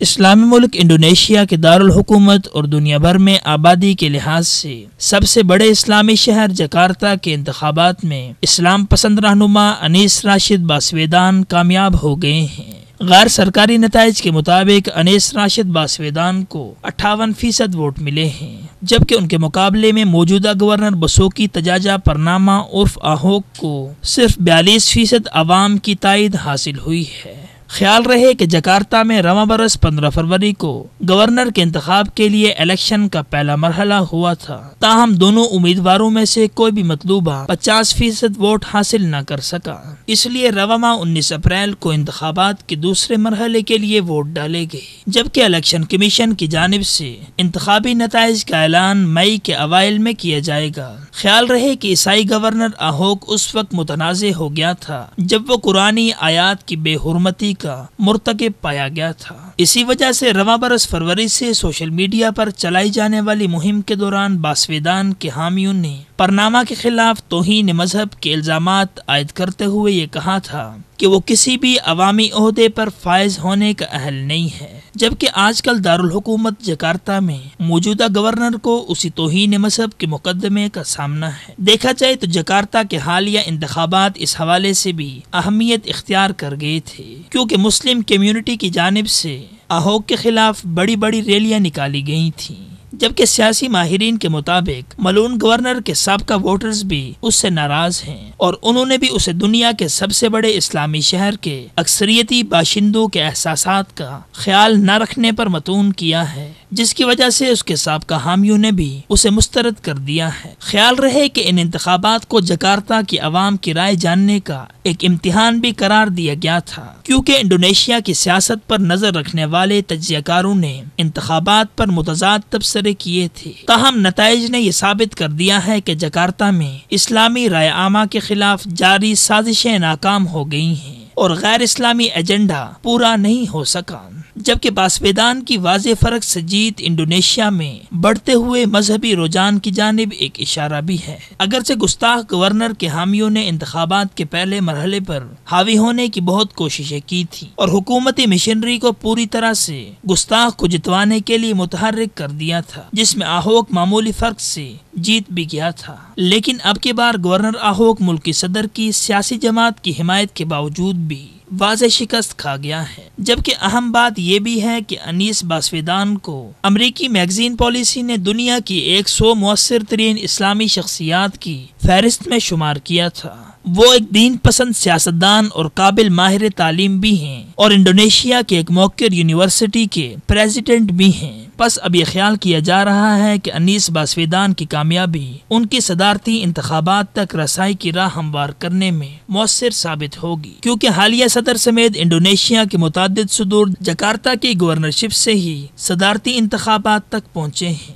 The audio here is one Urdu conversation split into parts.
اسلامی ملک انڈونیشیا کے دارالحکومت اور دنیا بھر میں آبادی کے لحاظ سے سب سے بڑے اسلامی شہر جکارتہ کے انتخابات میں اسلام پسند رہنما انیس راشد باسویدان کامیاب ہو گئے ہیں۔ غیر سرکاری نتائج کے مطابق انیس راشد باسویدان کو 58% ووٹ ملے ہیں، جبکہ ان کے مقابلے میں موجودہ گورنر بسوکی تجاجا پرناما عرف آہوک کو صرف 42% عوام کی تائید حاصل ہوئی ہے۔ خیال رہے کہ جکارتہ میں رواں برس 15 فروری کو گورنر کے انتخاب کے لیے الیکشن کا پہلا مرحلہ ہوا تھا، تاہم دونوں امیدواروں میں سے کوئی بھی مطلوبہ 50% ووٹ حاصل نہ کر سکا، اس لیے رواں ماہ 19 اپریل کو انتخابات کے دوسرے مرحلے کے لیے ووٹ ڈالے گئے، جبکہ الیکشن کمیشن کی جانب سے انتخابی نتائج کا اعلان مئی کے اوائل میں کیا جائے گا۔ خیال رہے کہ عیسائی گورنر آہوک اس وقت متنازع ہو گیا تھا جب وہ قرآنی آیات کی بے حرمتی کا مرتکب پایا گیا تھا۔ اسی وجہ سے رواں برس فروری سے سوشل میڈیا پر چلائی جانے والی مہم کے دوران باسویدان کے حامیوں نے پرناما کے خلاف توہین مذہب کے الزامات عائد کرتے ہوئے یہ کہا تھا کہ وہ کسی بھی عوامی عہدے پر فائز ہونے کا اہل نہیں ہے، جبکہ آج کل دارالحکومت جکارتہ میں موجودہ گورنر کو اسی توہین مذہب کے مقدمے کا سامنا ہے۔ دیکھا جائے تو جکارتہ کے حالیہ انتخابات اس حوالے سے بھی اہمیت اختیار کر گئے تھے، کیونکہ مسلم کمیونٹی کی جانب سے آہوک کے خلاف بڑی بڑی ریلیاں نکالی گئی تھیں، جبکہ سیاسی ماہرین کے مطابق ملعون گورنر کے سابقہ ووٹرز بھی اس سے ناراض ہیں اور انہوں نے بھی اسے دنیا کے سب سے بڑے اسلامی شہر کے اکثریتی باشندوں کے احساسات کا خیال نہ رکھنے پر متون کیا ہے، جس کی وجہ سے اس کے سابقہ حامیوں نے بھی اسے مسترد کر دیا ہے۔ خیال رہے کہ ان انتخابات کو جکارتہ کی عوام کی رائے جاننے کا ایک امتحان بھی قرار دیا گیا تھا، کیونکہ انڈونیشیا کی سیاست پر نظر رکھنے والے تجزیہ کاروں نے انتخابات پر متضاد تبصرے کیے تھے، تاہم نتائج نے یہ ثابت کر دیا ہے کہ جکارتہ میں اسلامی رائے عامہ کے خلاف جاری سازشیں ناکام ہو گئی ہیں اور غیر اسلامی ایجنڈا پورا نہیں ہو سکا، جبکہ باسویدان کی واضح فرق سے جیت انڈونیشیا میں بڑھتے ہوئے مذہبی رجحان کی جانب ایک اشارہ بھی ہے۔ اگرچہ گستاخ گورنر کے حامیوں نے انتخابات کے پہلے مرحلے پر حاوی ہونے کی بہت کوششیں کی تھیں اور حکومتی مشنری کو پوری طرح سے گستاخ کو جتوانے کے لیے متحرک کر دیا تھا، جس میں آہوک معمولی فرق سے جیت بھی گیا تھا، لیکن اب کی بار گورنر آہوک ملکی صدر کی سیاسی جماعت کی حمایت کے باوجود بھی واضح شکست کھا گیا ہے۔ جبکہ اہم بات یہ بھی ہے کہ انیس باسویدان کو امریکی میگزین پالیسی نے دنیا کی 100 مؤثر ترین اسلامی شخصیات کی فہرست میں شمار کیا تھا۔ وہ ایک دین پسند سیاستدان اور قابل ماہر تعلیم بھی ہیں اور انڈونیشیا کے ایک موقر یونیورسٹی کے پریزیڈنٹ بھی ہیں۔ پس اب یہ خیال کیا جا رہا ہے کہ انیس باسویدان کی کامیابی ان کی صدارتی انتخابات تک رسائی کی راہ ہموار کرنے میں مؤثر ثابت ہوگی، کیونکہ حالیہ صدر سمیت انڈونیشیا کے متعدد صدور جکارتہ کی گورنرشپ سے ہی صدارتی انتخابات تک پہنچے ہیں۔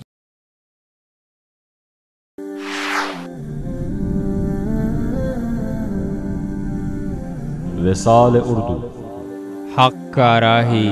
وصال اردو، حق کا راہی